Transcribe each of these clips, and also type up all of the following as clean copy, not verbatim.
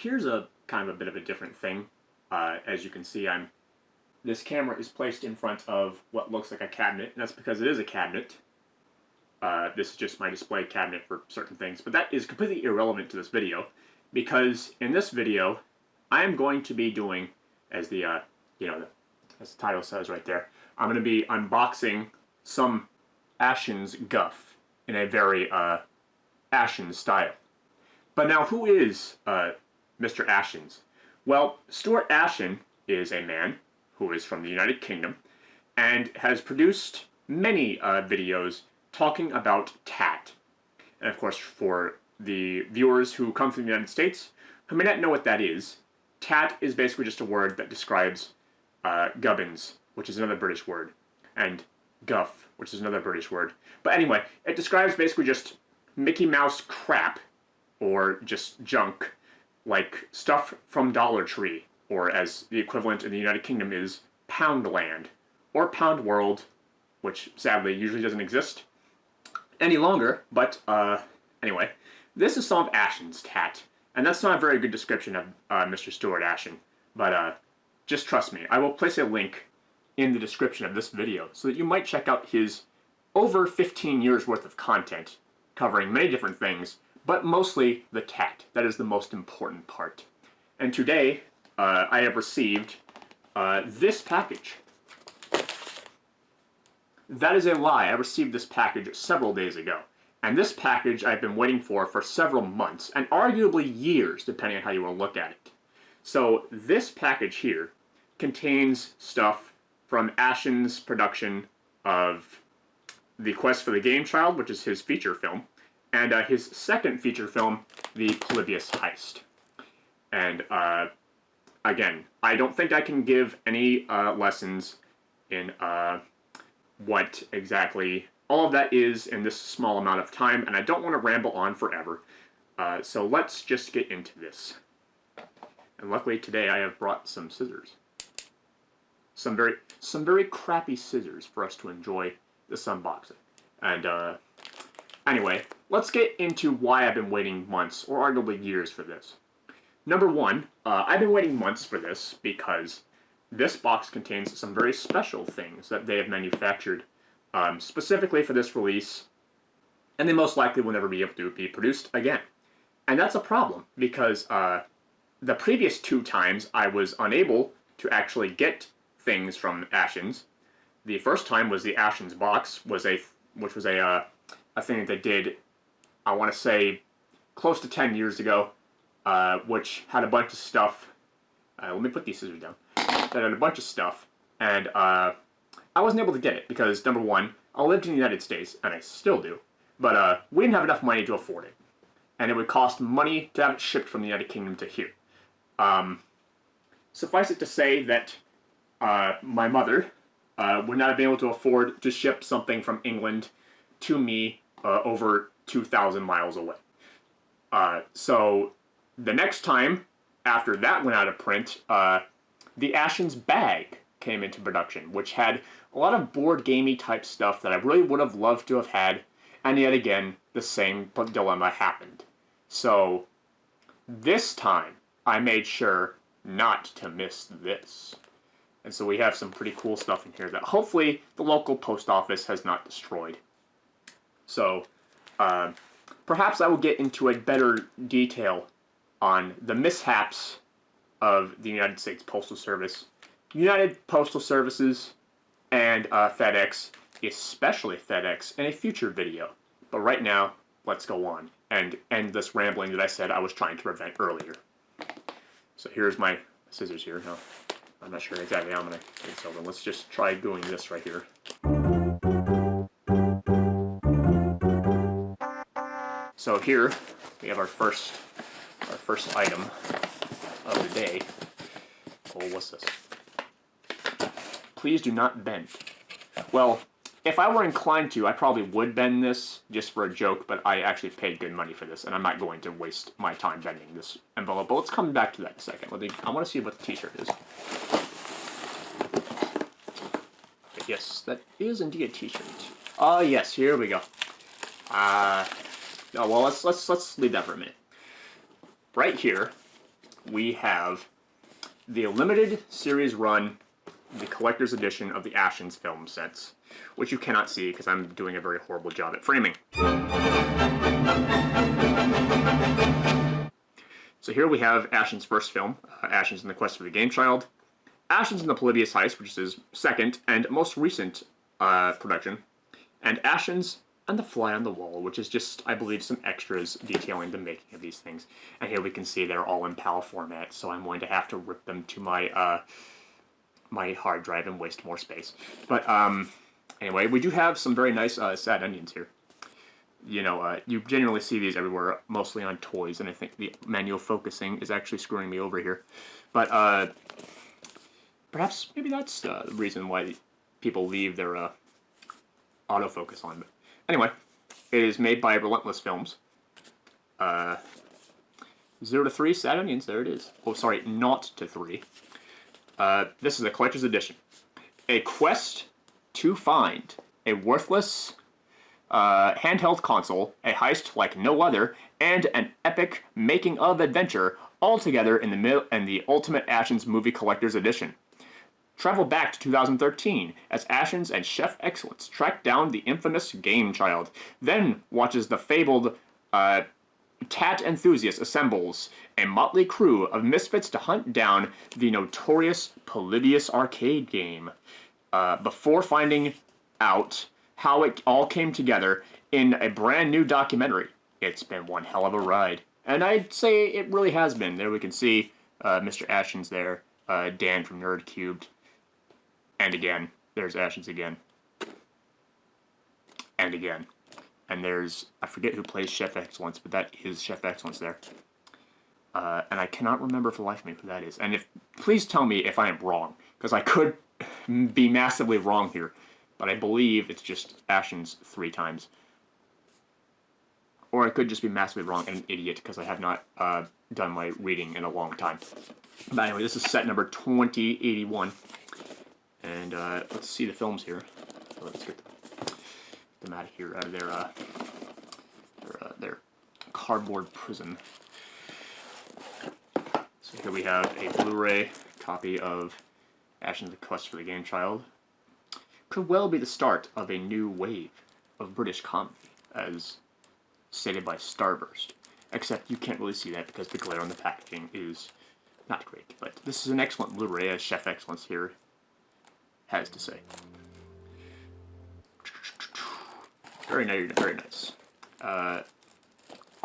here's a kind of a bit of a different thing. As you can see, this camera is placed in front of what looks like a cabinet, and that's because it is a cabinet. This is just my display cabinet for certain things, but that is completely irrelevant to this video, because in this video, I am going to be doing, as the as the title says right there, I'm going to be unboxing some Ashens guff in a very Ashens style. But now, who is Mr. Ashens? Well, Stuart Ashen is a man who is from the United Kingdom and has produced many videos talking about tat. And of course, for the viewers who come from the United States who may not know what that is, tat is basically just a word that describes gubbins, which is another British word, and guff, which is another British word. But anyway, it describes basically just Mickey Mouse crap, or just junk, like stuff from Dollar Tree, or as the equivalent in the United Kingdom is Poundland, or Pound World, which sadly usually doesn't exist any longer, but anyway, this is some of Ashens Tat, and that's not a very good description of Mr. Stuart Ashen, but just trust me, I will place a link in the description of this video so that you might check out his over 15 years worth of content covering many different things, but mostly the tat. That is the most important part. And today, I have received this package. That is a lie. I received this package several days ago. And this package I've been waiting for several months, and arguably years, depending on how you want to look at it. So this package here contains stuff from Ashen's production of The Quest for the Game Child, which is his feature film, and his second feature film, The Polybius Heist. And again, I don't think I can give any lessons in what exactly all of that is in this small amount of time, and I don't want to ramble on forever. So let's just get into this. And luckily today I have brought some scissors. Some very crappy scissors for us to enjoy this unboxing. And anyway, let's get into why I've been waiting months, or arguably years, for this. Number one, I've been waiting months for this because this box contains some very special things that they have manufactured specifically for this release, and they most likely will never be able to be produced again. And that's a problem, because the previous two times I was unable to actually get things from Ashens. The first time was the Ashens box, which was a thing that they did, I want to say, close to 10 years ago, which had a bunch of stuff. Let me put these scissors down. That had a bunch of stuff, and I wasn't able to get it because, number one, I lived in the United States, and I still do, but we didn't have enough money to afford it, and it would cost money to have it shipped from the United Kingdom to here. Suffice it to say that my mother would not have been able to afford to ship something from England to me over 2,000 miles away. So the next time after that went out of print, the Ashens bag came into production, which had a lot of board gamey type stuff that I really would have loved to have had, and yet again, the same dilemma happened. So this time, I made sure not to miss this. And so we have some pretty cool stuff in here that hopefully the local post office has not destroyed. So perhaps I will get into a better detail on the mishaps of the United States Postal Service, United Postal Services, and FedEx, especially FedEx, in a future video. But right now, let's go on and end this rambling that I said I was trying to prevent earlier. So here's my scissors here. No, I'm not sure exactly how I'm going to get this over. Let's just try doing this right here. So here we have our first item of the day. Oh, what's this? Please do not bend. Well, if I were inclined to, I probably would bend this just for a joke, but I actually paid good money for this, and I'm not going to waste my time bending this envelope. But let's come back to that in a second. I want to see what the t-shirt is. Okay, yes, that is indeed a t-shirt. Yes, here we go. Oh, well, let's leave that for a minute. Right here, we have the limited series run, the collector's edition of the Ashens film sets, which you cannot see because I'm doing a very horrible job at framing. So here we have Ashens' first film, Ashens and the Quest for the Game Child, Ashens and the Polybius Heist, which is his second and most recent production, and Ashens and the Fly on the Wall, which is just, I believe, some extras detailing the making of these things. And here we can see they're all in PAL format, so I'm going to have to rip them to my my hard drive and waste more space. But anyway, we do have some very nice sad onions here. You know, you generally see these everywhere, mostly on toys, and I think the manual focusing is actually screwing me over here. But perhaps maybe that's the reason why people leave their autofocus on. But anyway, it is made by Relentless Films. 0 to 3 sad onions, there it is. Oh, sorry, 0 to 3. This is a collector's edition. A quest to find a worthless handheld console, a heist like no other, and an epic making-of adventure, all together in the Ultimate Ashens Movie Collector's Edition. Travel back to 2013 as Ashens and Chef Excellence track down the infamous Game Child, then watches the fabled Tat enthusiast assembles a motley crew of misfits to hunt down the notorious Polybius arcade game, before finding out how it all came together in a brand new documentary. It's been one hell of a ride, and I'd say it really has been. There we can see Mr. Ashens there, Dan from Nerd Cubed, and again, there's Ashens again, and again. And there's, I forget who plays Chef Excellence, but that is Chef Excellence there. And I cannot remember for the life of me who that is. And please tell me if I am wrong, because I could be massively wrong here. But I believe it's just Ashens 3 times. Or I could just be massively wrong and an idiot, because I have not done my reading in a long time. But anyway, this is set number 2081. And let's see the films here. Let's get them out of here, out of their cardboard prison. So here we have a Blu-ray copy of Ashens the Quest for the Game Child. Could well be the start of a new wave of British comedy, as stated by Starburst. Except you can't really see that because the glare on the packaging is not great. But this is an excellent Blu-ray, as Chef Excellence here has to say. Very nice, very nice.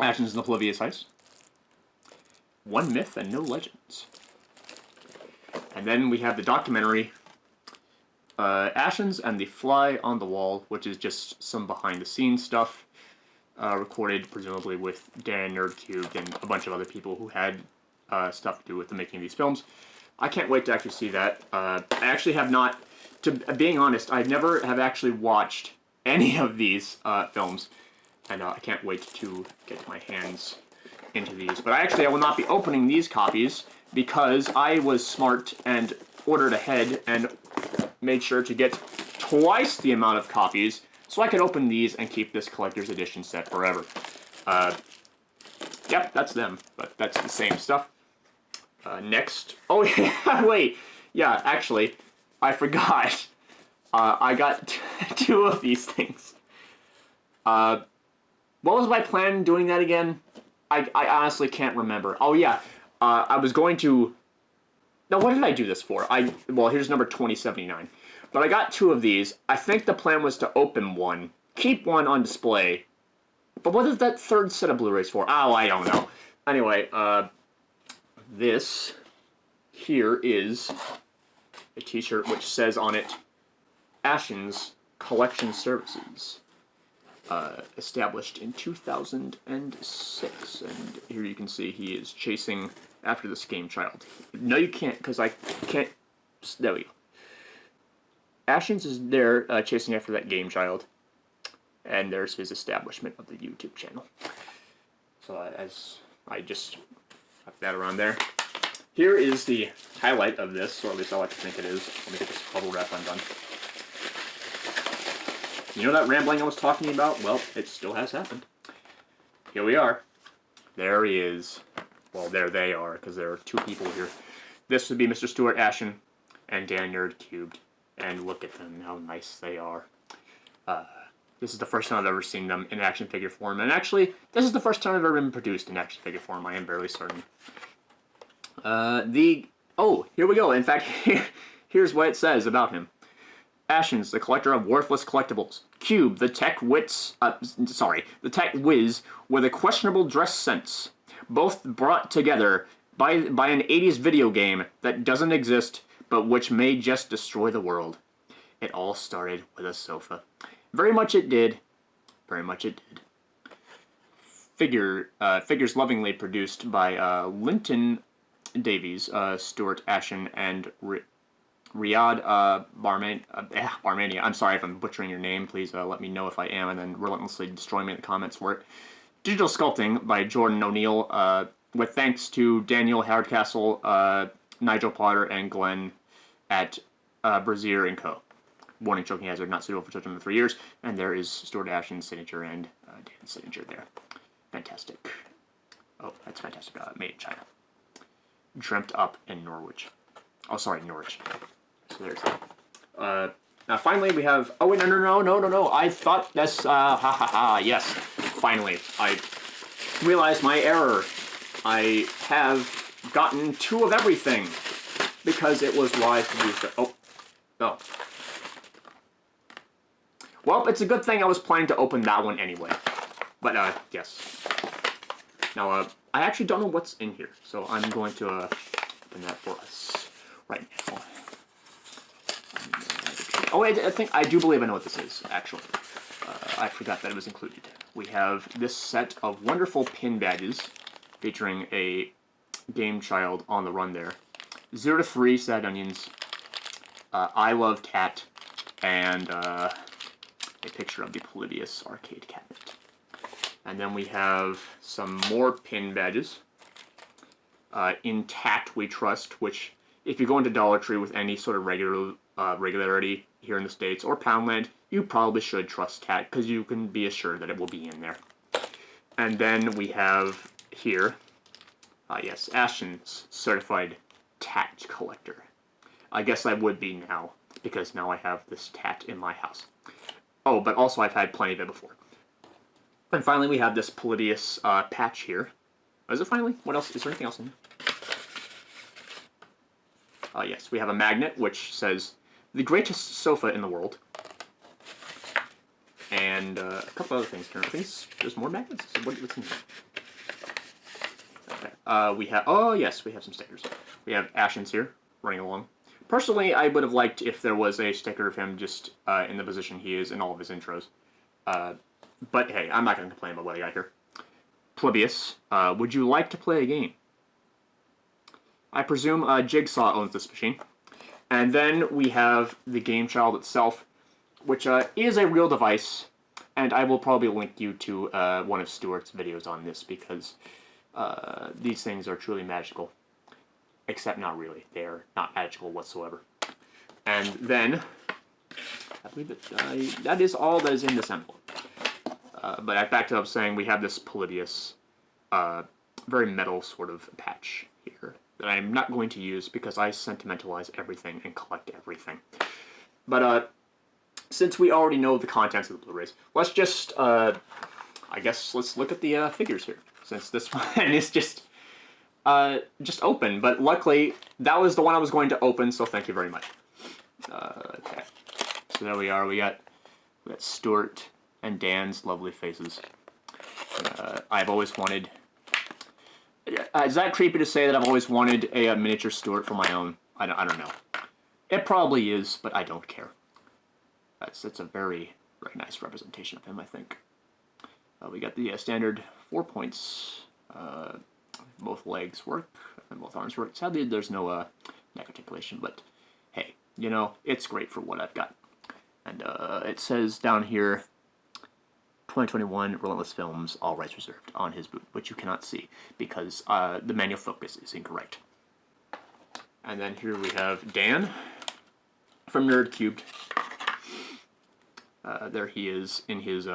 Ashens and the Polybius Heist. One myth and no legends. And then we have the documentary, Ashens and the Fly on the Wall, which is just some behind-the-scenes stuff, recorded presumably with Dan Nerdcubed and a bunch of other people who had stuff to do with the making of these films. I can't wait to actually see that. I actually have not, to being honest, I never have actually watched any of these films, and I can't wait to get my hands into these. But I will not be opening these copies because I was smart and ordered ahead and made sure to get twice the amount of copies so I could open these and keep this collector's edition set forever. Yep, that's them, but that's the same stuff. Next, oh yeah, wait, yeah, actually, I forgot. I got 2 of these things. What was my plan doing that again? I honestly can't remember. Oh yeah, I was going to... Now, what did I do this for? Well, here's number 2079. But I got 2 of these. I think the plan was to open one, keep one on display. But what is that third set of Blu-rays for? Oh, I don't know. Anyway, this here is a t-shirt which says on it, Ashens Collection Services, established in 2006, and here you can see he is chasing after this Game Child. No, you can't, because I can't, there we go. Ashens is there chasing after that Game Child, and there's his establishment of the YouTube channel. So as I just put that around there. Here is the highlight of this, or at least I like to think it is. Let me get this bubble wrap undone. You know that rambling I was talking about? Well, it still has happened. Here we are. There he is. well, there they are, because there are two people here. This would be Mr. Stuart Ashen and Dan Nerd Cubed. And look at them, how nice they are. This is the first time I've ever seen them in action figure form. And actually, this is the first time I've ever been produced in action figure form. I am barely certain. Oh, here we go. In fact, here's what it says about him. Ashens, the collector of worthless collectibles. Cube, the tech whiz with a questionable dress sense. Both brought together by an 80s video game that doesn't exist, but which may just destroy the world. It all started with a sofa. Very much it did. Very much it did. Figures lovingly produced by Linton Davies, Stuart Ashen, and Riyadh Barmania. I'm sorry if I'm butchering your name. Please let me know if I am, and then relentlessly destroy me in the comments for it. Digital sculpting by Jordan O'Neill, with thanks to Daniel Hardcastle, Nigel Potter, and Glenn at Brazier & Co. Warning, choking hazard, not suitable for children under 3 years. And there is Stuart Ashen's signature and Dan's signature there. Fantastic. Oh, that's fantastic. Made in China. Dreamt up in Norwich. Oh, sorry, Norwich. So there's that. Now, finally, we have... Oh, wait, no. I thought that's... yes. Finally, I realized my error. I have gotten 2 of everything. Because it was wise to do so. Oh. No. Well, it's a good thing I was planning to open that one anyway. But, yes. Now, I actually don't know what's in here. So I'm going to open that for us right now. Oh, I do believe I know what this is, actually. I forgot that it was included. We have this set of wonderful pin badges featuring a game child on the run there. 0 to 3 Sad Onions, I Love Tat, and a picture of the Polybius arcade cabinet. And then we have some more pin badges. In Tat We Trust, which if you go into Dollar Tree with any sort of regularity here in the States or Poundland, you probably should trust Tat, because you can be assured that it will be in there. And then we have here, yes, Ashens Certified Tat Collector. I guess I would be now, because now I have this Tat in my house. Oh, but also I've had plenty of it before. And finally we have this Polybius patch here. Is it finally? What else? Is there anything else in here? Yes, we have a magnet which says, the greatest sofa in the world. And a couple other things here. I think there's more magnets? What's in here? Okay. We have, oh yes, we have some stickers. We have Ashens here, running along. Personally, I would have liked if there was a sticker of him just in the position he is in all of his intros. But hey, I'm not going to complain about what I got here. Polybius, would you like to play a game? I presume Jigsaw owns this machine. And then we have the game child itself, which is a real device, and I will probably link you to one of Stuart's videos on this, because these things are truly magical. Except not really. They are not magical whatsoever. And then, I believe that is all that is in this envelope. But I backed it up saying we have this Polybius, very metal sort of patch here that I'm not going to use because I sentimentalize everything and collect everything. But since we already know the contents of the Blu-rays, let's just, I guess let's look at the figures here, since this one is just open. But luckily, that was the one I was going to open, so thank you very much. Okay, so there we are. We got Stuart and Dan's lovely faces. I've always wanted... is that creepy to say that I've always wanted a miniature Stuart for my own? I don't know. It probably is, but I don't care. It's a very, very nice representation of him, I think. We got the standard 4 points. Both legs work, and both arms work. Sadly, there's no neck articulation, but hey, you know, it's great for what I've got. And it says down here, 2021 Relentless Films, all rights reserved, on his boot, which you cannot see because the manual focus is incorrect. And then here we have Dan from Nerd Cubed. There he is in his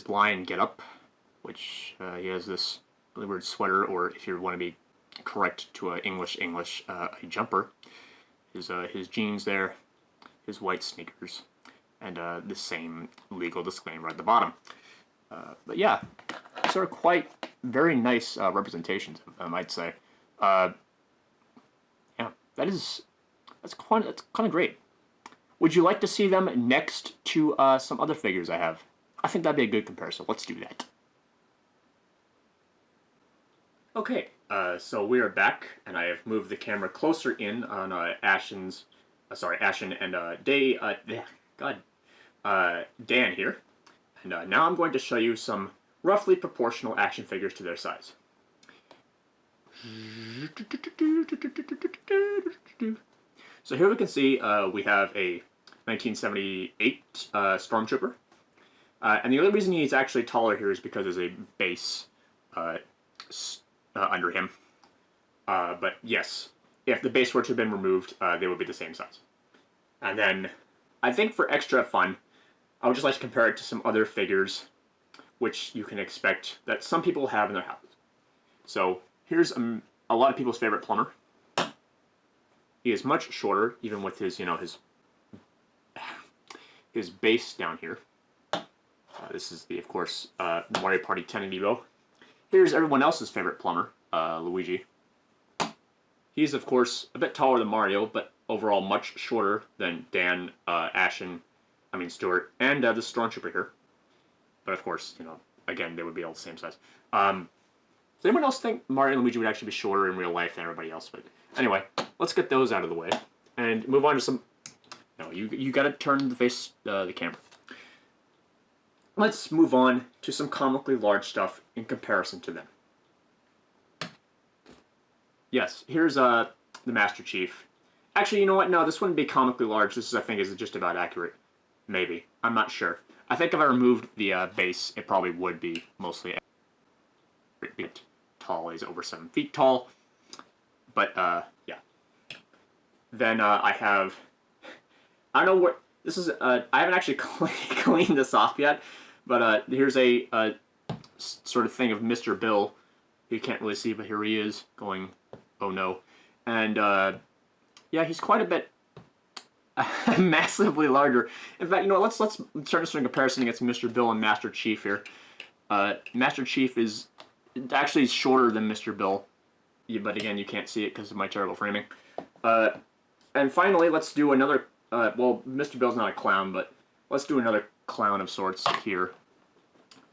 lion getup, which he has this really weird sweater, or if you want to be correct to English, a jumper. His jeans there, his white sneakers, and the same legal disclaimer at the bottom. But yeah, these are quite very nice representations, I might say. Yeah, that's kind of great. Would you like to see them next to some other figures I have? I think that'd be a good comparison. Let's do that. Okay, so we are back, and I have moved the camera closer in on Ashen and Dan here. And now I'm going to show you some roughly proportional action figures to their size. So here we can see we have a 1978 Stormtrooper. And the only reason he's actually taller here is because there's a base under him. But yes, if the base were to have been removed, they would be the same size. And then, I think for extra fun, I would just like to compare it to some other figures which you can expect that some people have in their houses. So here's a lot of people's favorite plumber. He is much shorter, even with his, his base down here. This is the, of course, Mario Party 10 Amiibo. Here's everyone else's favorite plumber, Luigi. He's, of course, a bit taller than Mario, but overall much shorter than Dan, Stuart, and the Stormtrooper here. But of course, again, they would be all the same size. Does anyone else think Mario and Luigi would actually be shorter in real life than everybody else? But anyway, let's get those out of the way and move on to some. No, you got to turn the camera. Let's move on to some comically large stuff in comparison to them. Yes, here's the Master Chief. Actually, you know what? No, this wouldn't be comically large. This, I think, is just about accurate. Maybe. I'm not sure. I think if I removed the base, it probably would be mostly tall. He's over 7 feet tall. But, yeah. Then I have... I don't know what... This is... I haven't actually cleaned this off yet. But here's a sort of thing of Mr. Bill. You can't really see, but here he is going, oh no. And, yeah, he's quite a bit massively larger. In fact, let's start this in comparison against Mr. Bill and Master Chief here. Master Chief is actually shorter than Mr. Bill. Yeah, but again, you can't see it because of my terrible framing. And finally, let's do another, well, Mr. Bill's not a clown, but let's do another clown of sorts here.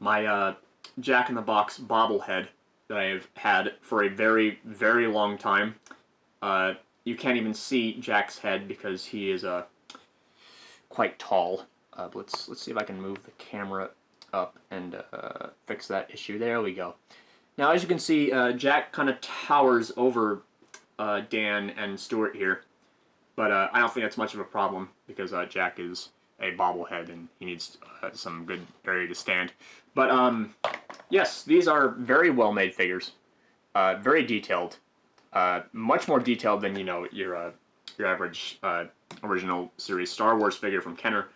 My Jack-in-the-Box bobblehead that I've had for a very, very long time. You can't even see Jack's head because he is quite tall. But let's see if I can move the camera up and fix that issue. There we go. Now, as you can see, Jack kind of towers over Dan and Stuart here. But I don't think that's much of a problem because Jack is a bobblehead and he needs some good area to stand. But yes, these are very well made figures, very detailed, much more detailed than your average original series Star Wars figure from Kenner.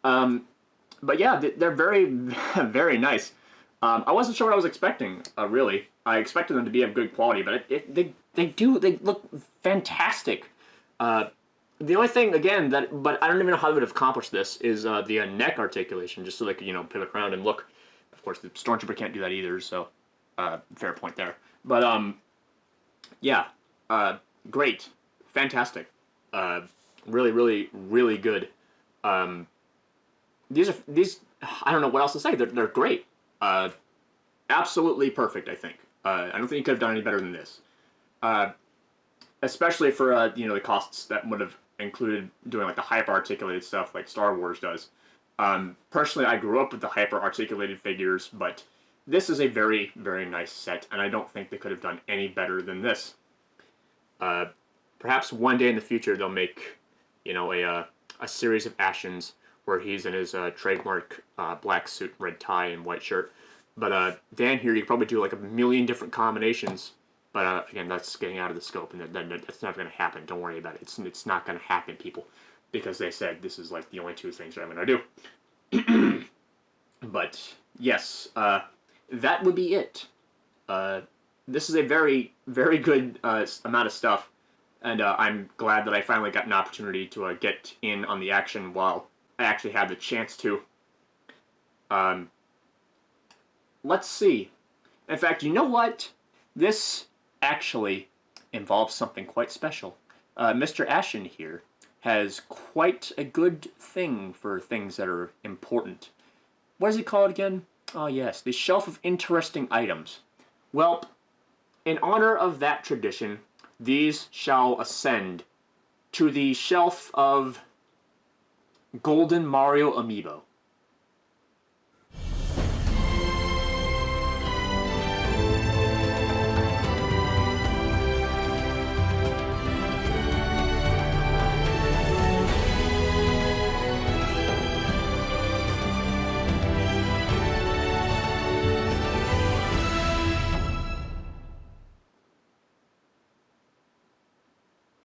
But yeah, they're very very nice. I wasn't sure what I was expecting. Really, I expected them to be of good quality, but they look fantastic. The only thing, again, but I don't even know how they would have accomplished this, is the neck articulation, just so they could, pivot around and look. Of course, the Stormtrooper can't do that either, so fair point there. But, yeah, great. Fantastic. Really, really, really good. These, I don't know what else to say. They're great. Absolutely perfect, I think. I don't think you could have done any better than this. Especially for, the costs that would have included doing like the hyper-articulated stuff like Star Wars does. Personally, I grew up with the hyper-articulated figures, but this is a very, very nice set, and I don't think they could have done any better than this. Perhaps one day in the future they'll make, a series of Ashens where he's in his trademark black suit, red tie, and white shirt. But Dan here, you could probably do like a million different combinations. But again, that's getting out of the scope, and that's never going to happen. Don't worry about it. It's not going to happen, people, because they said this is like the only two things that I'm going to do. But yes, that would be it. this is a very, very good amount of stuff, and I'm glad that I finally got an opportunity to get in on the action while I actually had the chance to. Let's see. In fact, you know what? This actually involves something quite special. Mr. Ashen here has quite a good thing for things that are important. What does he call it again? Oh yes, the shelf of interesting items. Well, in honor of that tradition, these shall ascend to the shelf of Golden Mario Amiibo.